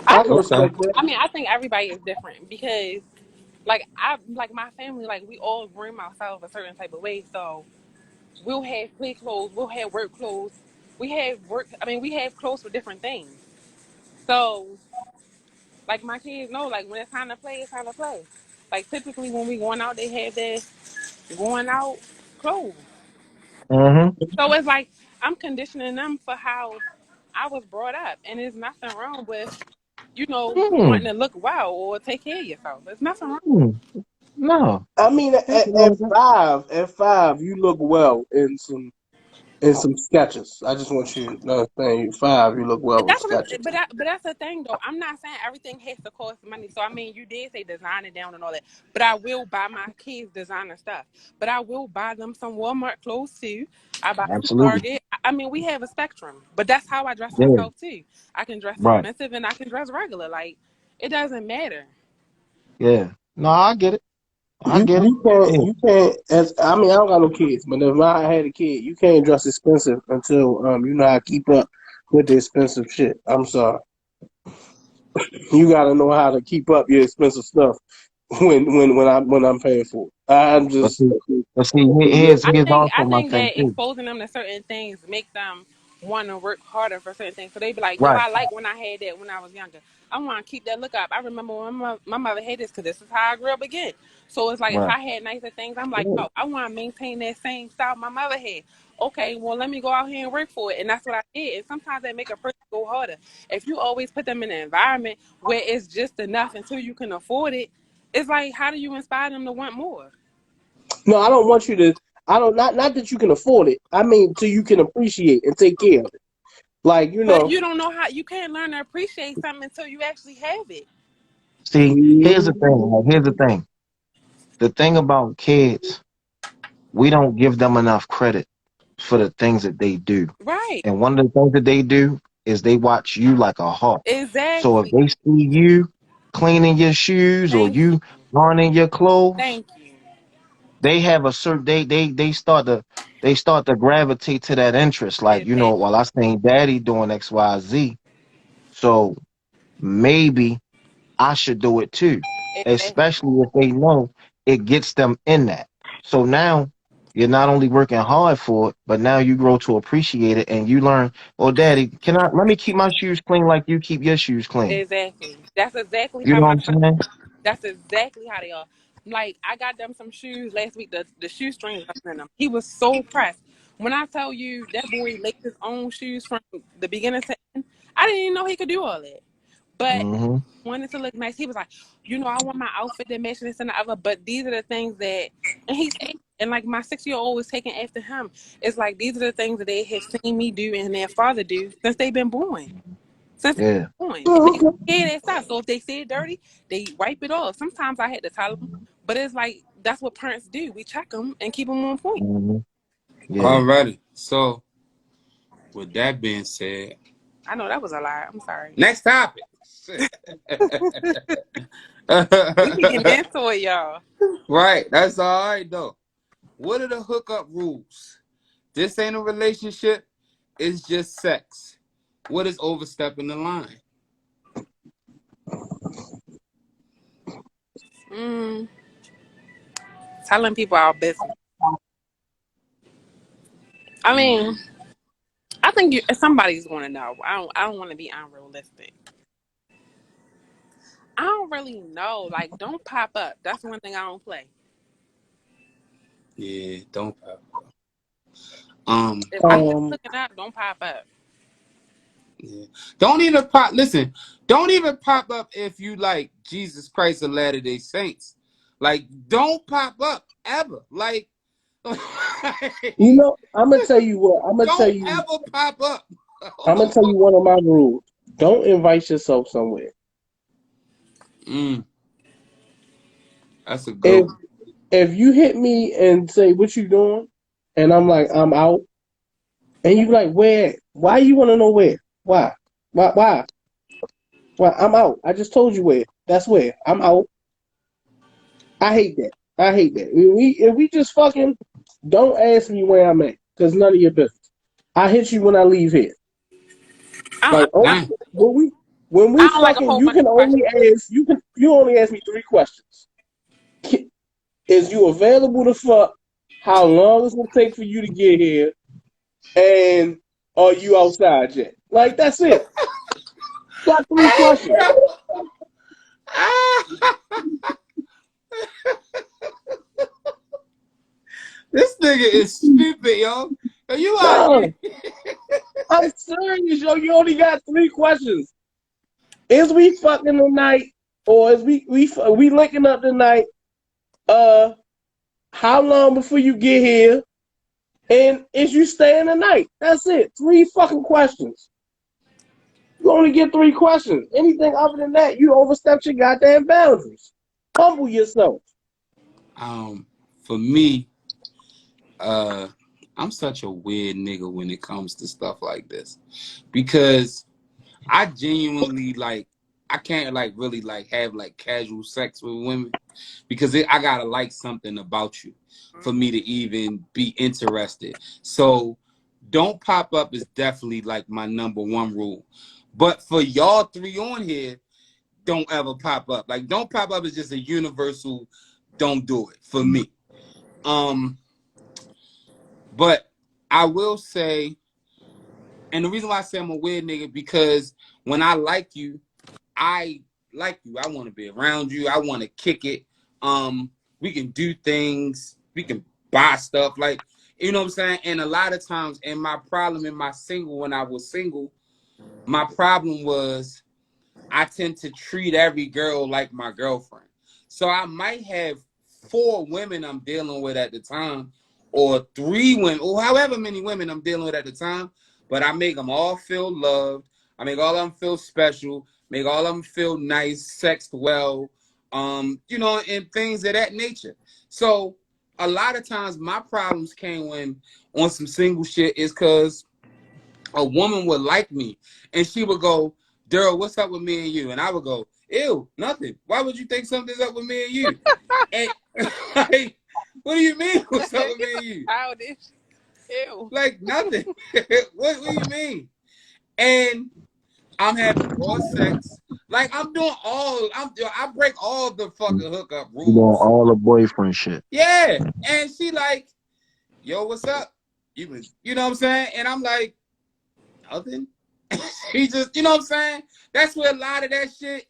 I I can think, Okay. respect that. I mean, I think everybody is different because, like my family, like we all groom ourselves a certain type of way. So we'll have play clothes, we'll have work clothes, we have work. I mean, we have clothes for different things. So, like my kids know, like when it's time to play, it's time to play. Like typically when we going out, they have their going out clothes. Mm-hmm. So it's like I'm conditioning them for how I was brought up, and there's nothing wrong with wanting Mm. to look well or take care of yourself. There's nothing wrong. Mm. No. I mean, Ain't nothing wrong with that. at five, you look well in some sketches. I just want you to understand. At five, you look well in That's what sketches. but that's the thing though. I'm not saying everything has to cost money. So I mean, you did say design it down and all that, but I will buy my kids designer stuff. But I will buy them some Walmart clothes too. I buy some Absolutely. Target. I mean, we have a spectrum, but that's how I dress Yeah. myself too. I can dress Right. expensive and I can dress regular. Like it doesn't matter. Yeah. No, I get it. I get it. Yeah. You can't as I mean I don't got no kids, but if I had a kid, you can't dress expensive until you know how to keep up with the expensive shit. I'm sorry. You gotta know how to keep up your expensive stuff when I'm paying for it. I'm But just see, here's I also my think thing that too. exposing them to certain things make them want to work harder for certain things. So they be like, "Yo, Right. I like when I had that when I was younger. I want to keep that look up." I remember when my mother had this because this is how I grew up again. So it's like if Right. I had nicer things, I'm like, Yeah. "Oh, I want to maintain that same style my mother had." Okay, well, let me go out here and work for it, and that's what I did. And sometimes that make a person go harder. If you always put them in an environment where it's just enough until you can afford it, it's like, how do you inspire them to want more? no. I don't want you to. I don't not that you can afford it. I mean, till you can appreciate and take care of it. Like you But know. you don't know how you can't learn to appreciate something until you actually have it. See, here's the thing. mm, Right? Here's the thing. The thing about kids, we don't give them enough credit for the things that they do. Right. And one of the things that they do is they watch you like a hawk. So if Exactly. they see you cleaning your shoes or Thank you you. ironing your clothes, Thank you. they have a certain they start to gravitate to that interest. Like, Exactly. well, I seen daddy doing XYZ. So maybe I should do it too, Exactly. especially if they know it gets them in that. So now you're not only working hard for it, but now you grow to appreciate it and you learn, oh, daddy, let me keep my shoes clean like you keep your shoes clean. Exactly. That's exactly You how know what my I'm son. saying? That's exactly how they are. Like I got them some shoes last week. The shoestrings was in them. He was so pressed. When I tell you that boy laid his own shoes from the beginning to end, I didn't even know he could do all that. But Mm-hmm. wanted to look nice. He was like, I want my outfit to match this and the other. But these are the things that, and he's 8, and like my 6-year old is taking after him. It's like these are the things that they have seen me do and their father do since they've been born. Since they've Yeah. been born, and they okay. care that stuff. So if they see it dirty, they wipe it off. Sometimes I had to tell them, but it's like that's what parents do. We check them and keep them on point. Mm-hmm. Yeah. Alrighty. So, with that being said, I know that was a lie. I'm sorry. next topic. Shit. We be getting into it, y'all. Right. That's all right, though. What are the hookup rules? This ain't a relationship. It's just sex. What is overstepping the line? Mm, telling people our business. I mean, I think somebody's going to know. I don't want to be unrealistic. I don't really know. Like, don't pop up. That's one thing I don't play. Yeah, don't pop. If I see you Um, looking up, don't pop up. Yeah. Don't even pop. Listen, don't even pop up if you like Jesus Christ of Latter Day Saints. Like, don't pop up ever. Like, you know, I'm gonna tell you what. don't ever pop up. I'm gonna tell you one of my rules. Don't invite yourself somewhere. Mm, that's a good If one. if you hit me and say what you doing, and I'm like I'm out, and you like where? Why you want to know where? Why? Why? Why? Why? I'm out. I just told you where. That's where I'm out. I hate that. I hate that. If we just fucking don't ask me where I'm at, cause none of your business. I hit you when I leave here. I, Like, oh, I, Dang. will we? When we I don't like a fucking, whole bunch of you only ask me 3 questions. Is you available to fuck? How long it's gonna take for you to get here? And are you outside yet? Like that's it. Got 3 questions. This nigga is stupid, yo. Are you No, alright? I'm serious, yo. You only got 3 questions. Is we fucking tonight, or is we linking up tonight? How long before you get here? And is you staying the night? That's it. 3 fucking questions. You only get 3 questions. Anything other than that, you overstepped your goddamn boundaries. Humble yourself. For me, I'm such a weird nigga when it comes to stuff like this, because I genuinely like, I can't like really like have like casual sex with women, because I gotta like something about you for me to even be interested. So don't pop up is definitely like my #1 rule. But for y'all 3 on here, don't ever pop up. Like, don't pop up is just a universal don't do it for me. But I will say, and the reason why I say I'm a weird nigga, because when I like you, I like you. I want to be around you. I want to kick it. We can do things. We can buy stuff. Like, you know what I'm saying? And a lot of times, and my problem when I was single, my problem was I tend to treat every girl like my girlfriend. So I might have 4 women I'm dealing with at the time, or 3 women, or however many women I'm dealing with at the time, but I make them all feel loved. I make all of them feel special, make all of them feel nice, sexed well, you know, and things of that nature. So a lot of times my problems came when on some single shit is because a woman would like me and she would go, Daryl, what's up with me and you? And I would go, ew, nothing. Why would you think something's up with me and you? And like, what do you mean what's up with me and you? childish. Ew. Like nothing. What do you mean? And I'm having raw sex. Like I break all the fucking hookup You doing rules. all the boyfriend shit. Yeah. And she like, yo, what's up? You know what I'm saying? And I'm like, nothing. He just, you know what I'm saying? That's where a lot of that shit,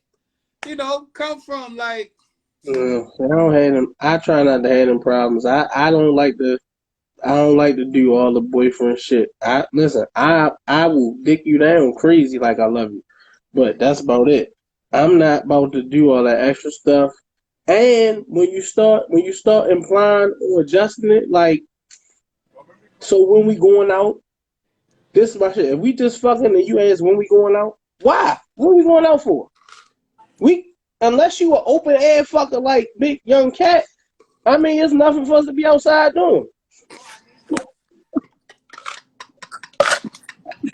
you know, come from. Like, I don't have them. I try not to have them problems. I don't like to. I don't like to do all the boyfriend shit. I will dick you down crazy like I love you, but that's about it. I'm not about to do all that extra stuff. And when you start implying or adjusting it, like, so when we going out, this is my shit. If we just fucking and you ask when we going out, why? What are we going out for? We Unless you an open air fucker like big young cat, I mean, it's nothing for us to be outside doing.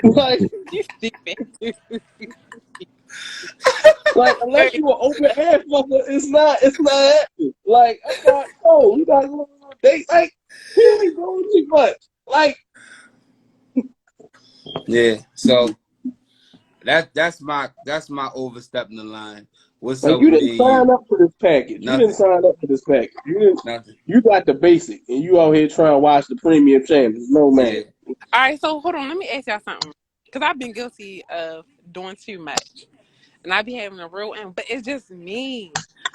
Like, You stupid. unless you an open air fucker, it's not happening. Like, I'm not, no, you gotta go on a date. Like, he ain't doing too much. Like, yeah. So that's my overstepping the line. What's like up you with didn't me and you? sign up for this package. You didn't Nothing. sign up for this package. Nothing. You got the basic, and you out here trying to watch the premium channels. No man. Yeah. All right, so hold on. Let me ask y'all something. Because I've been guilty of doing too much. And I be having a real, but it's just me.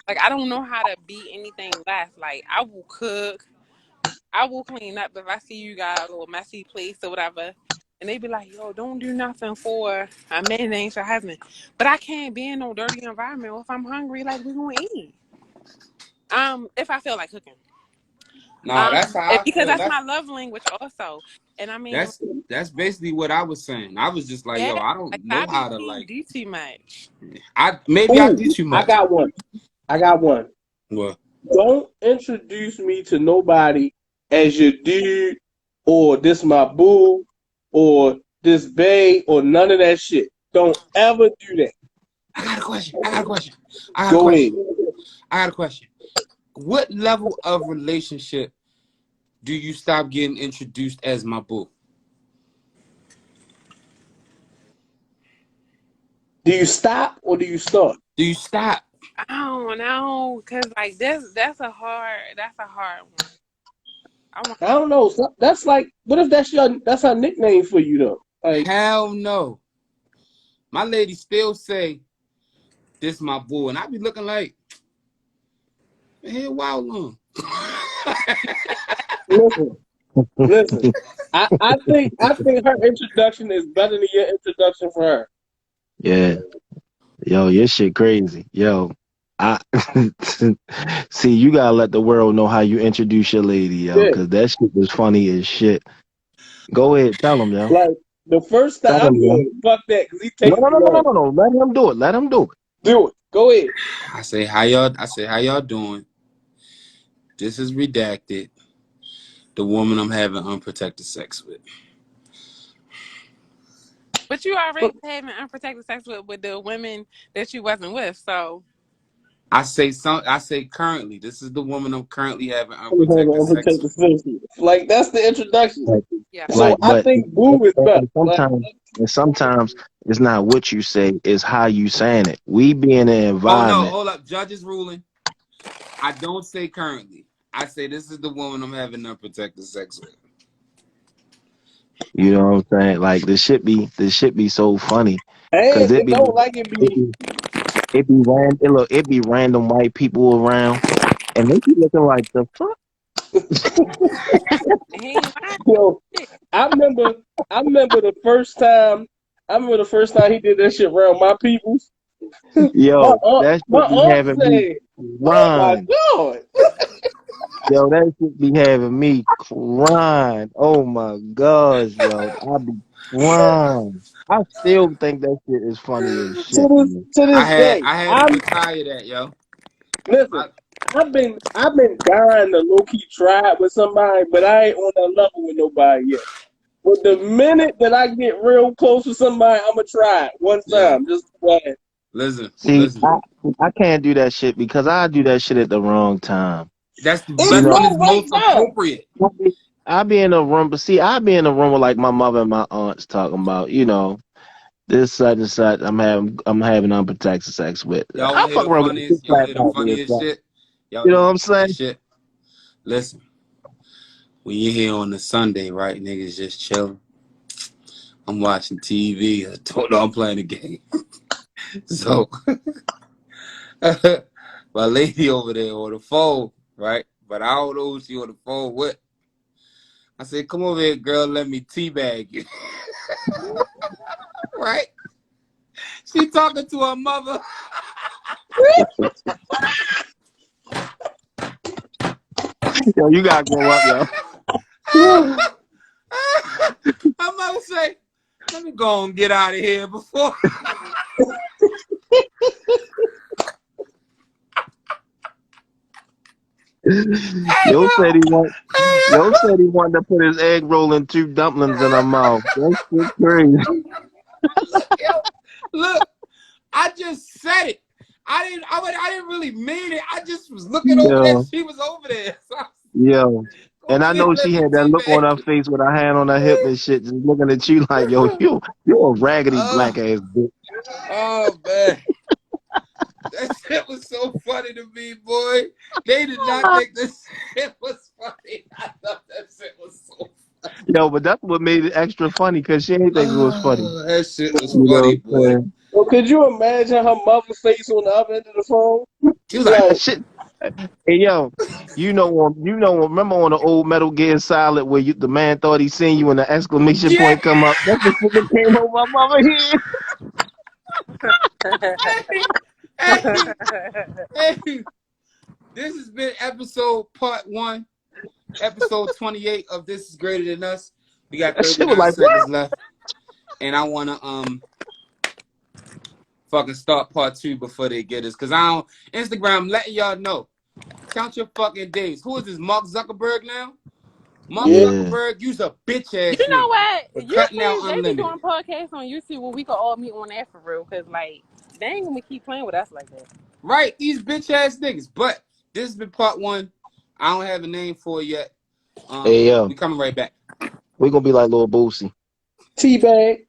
Like, I don't know how to be anything less. Like, I will cook. I will clean up if I see you got a little messy place or whatever. And they be like, yo, don't do nothing for a man that ain't your husband. But I can't be in no dirty environment. If I'm hungry, like, we gonna eat. If I feel like cooking. No, that's how I Because feel. that's my love language also. And I mean, That's that's basically what I was saying. I was just like, yeah, yo, I like don't I know be how to seeing like. do too much. I Ooh, do too I much. got one. I got one. Well, Don't introduce me to nobody as your dude or this my boo or this bae or none of that shit. Don't ever do that. I got a question. I got a question. I got a Go ahead. question. I got a question. What level of relationship do you stop getting introduced as my boo? Do you stop or do you start? Do you stop? I don't know, cause like that's a hard one. I want. I don't know. That's like, what if that's her nickname for you though? Like, Hell no. My lady still say, this my boo. And I be looking like, hey, wow long. listen, listen. I think her introduction is better than your introduction for her. Yeah. Yo, your shit crazy. Yo. I see you gotta let the world know how you introduce your lady, yo, Yeah. cause that shit was funny as shit. Go ahead, tell him, yo. Like the first time Tell I'm him, yo. doing it. Fuck that, cause he No, taking no, too no, no, no, long. no, no. Let him do it. Let him do it. Do it. Go ahead. I say, how y'all doing? This is redacted. The woman I'm having unprotected sex with. But you already having unprotected sex with the women that you wasn't with, so. I say currently. This is the woman I'm currently having I'm having unprotected sex unprotected with. sex. Like that's the introduction. Like, Yeah. So I but think boo is better. Like, sometimes it's not what you say, it's how you saying it. We be in an Oh no, environment, hold up. Judge is ruling. I don't say currently. I say this is the woman I'm having unprotected sex with. you know what I'm saying? Like this shit be so funny. Cause and it don't like it it be. be it be random white people around and they be looking like the fuck. He ain't lying. Yo, I remember. I remember the first time. I remember the first time he did that shit around my peoples. My Yo, aunt, that my shit be aunt having me said, "Oh my crying. god!" Yo, that shit be having me crying. Oh my gosh, yo. I be crying. I still think that shit is funny as shit, man. To this day, I had to I'm retire that, yo. listen. I, I've been dying to low key try it with somebody, but I ain't on that level with nobody yet. But the minute that I get real close with somebody, I'ma try it one yo, time. Just one. listen, See, listen. I can't do that shit because I do that shit at the wrong time. It's You That's know, when no it's right most now. appropriate. I be in a room, but see, I be in a room with like my mother and my aunts talking about, this such and such. I'm having unprotected sex with. Y'all I wanna hear fuck the around with this funniest? Y'all wanna crap hear the out there, funniest so, shit? Y'all you wanna know hear what the I'm saying? funniest shit? Listen, when you're here on the Sunday, right, niggas just chilling. I'm watching TV. I don't know I'm playing a game. So my lady over there on the phone, right? But I don't know who she on the phone with. I said, come over here, girl, let me teabag you. Right? She talking to her mother. Yo, you gotta grow up, yo. Her mother say, let me go and get out of here before. Hey, Yo yo. said he want. Hey, Yo said he wanted to put his egg roll and two dumplings in her mouth. That's shit crazy. look, yo. Look, I just said it. I didn't really mean it. I just was looking over there. Yo, She was over there. So yo. go And over I there, know she let me had that look on teabag her you. face with her hand on her hip and shit, just looking at you like, yo, you a raggedy black Oh, ass bitch. oh man. That shit was so funny to me, boy. They did not think this shit was funny. I thought that shit was so funny. Yo, but that's what made it extra funny because she ain't think it was funny. Oh, that shit was You funny, know what boy. I'm Well, could you imagine her mother's face on the other end of the phone? She was like, saying? Like, Shit. Hey, yo, remember on the old Metal Gear Solid where the man thought he seen you and the exclamation yeah. point come up? That's the shit that came over my mama here. Hey, hey, hey. This has been episode part 1, episode 28 of This Is Greater Than Us. We got That shit was 39 like, what? seconds left. And I wanna fucking start part 2 before they get us. Cause I don't Instagram letting y'all know. Count your fucking days. Who is this? Mark Zuckerberg now? Mark yeah. Yeah. Zuckerberg, you's a bitch You ass know nigga. what? For cutting out YouTube, they be unlimited. doing podcasts on YouTube where we could all meet on that for real. Cause like, they ain't gonna keep playing with us like that. Right, these bitch ass niggas. But this has been part 1. I don't have a name for it yet. Hey, yo, We coming right back. we gonna be like little Boosie. Teabag.